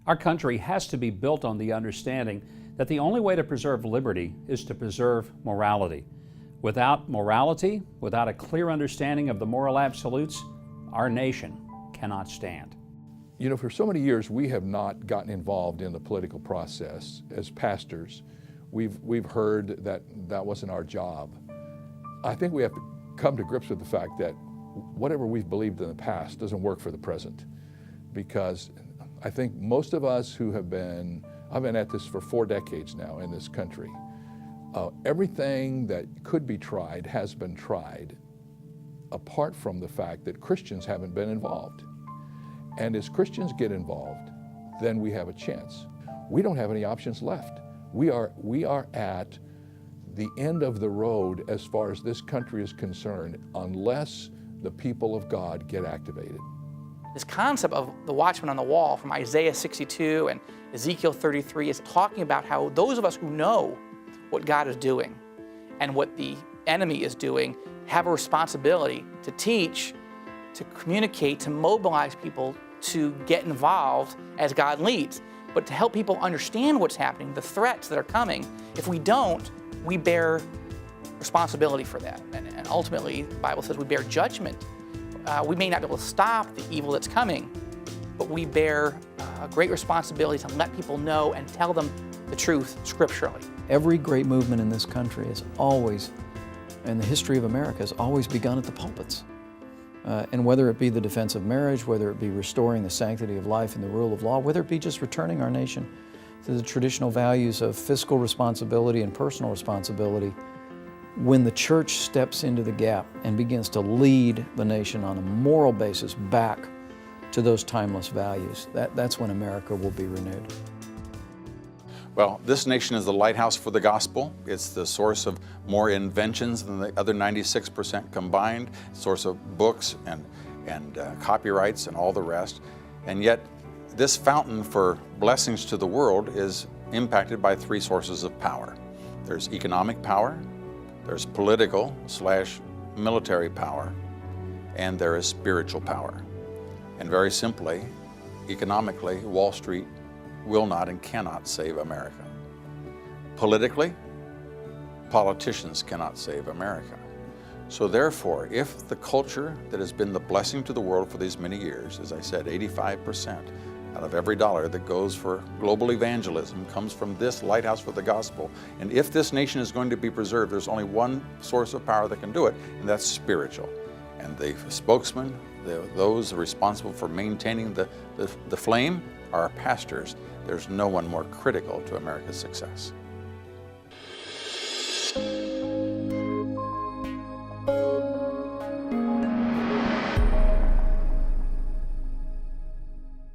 Our country has to be built on the understanding that the only way to preserve liberty is to preserve morality. Without morality, without a clear understanding of the moral absolutes, our nation cannot stand. You know, for so many years, we have not gotten involved in the political process. As pastors, we've heard that that wasn't our job. I think we have to come to grips with the fact that whatever we've believed in the past doesn't work for the present. Because I think most of us who I've been at this for 4 decades now in this country, everything that could be tried has been tried, apart from the fact that Christians haven't been involved. And as Christians get involved, then we have a chance. We don't have any options left. We are at the end of the road as far as this country is concerned, unless the people of God get activated. This concept of the watchman on the wall from Isaiah 62 and Ezekiel 33 is talking about how those of us who know what God is doing and what the enemy is doing have a responsibility to teach, to communicate, to mobilize people to get involved as God leads, but to help people understand what's happening, the threats that are coming. If we don't, we bear responsibility for that. And ultimately, the Bible says we bear judgment. We may not be able to stop the evil that's coming, but we bear a great responsibility to let people know and tell them the truth scripturally. Every great movement in this country has always, in the history of America, has always begun at the pulpits. And whether it be the defense of marriage, whether it be restoring the sanctity of life and the rule of law, whether it be just returning our nation to the traditional values of fiscal responsibility and personal responsibility, when the church steps into the gap and begins to lead the nation on a moral basis back to those timeless values, that's when America will be renewed. Well, this nation is the lighthouse for the gospel. It's the source of more inventions than the other 96% combined, source of books and copyrights and all the rest. And yet, this fountain for blessings to the world is impacted by 3 sources of power. There's economic power, there's political/military power, and there is spiritual power. And very simply, economically, Wall Street will not and cannot save America. Politically, politicians cannot save America. So therefore, if the culture that has been the blessing to the world for these many years, as I said, 85% out of every dollar that goes for global evangelism comes from this lighthouse for the gospel. And if this nation is going to be preserved, there's only one source of power that can do it, and that's spiritual. And the spokesman, those responsible for maintaining the flame, are our pastors. There's no one more critical to America's success.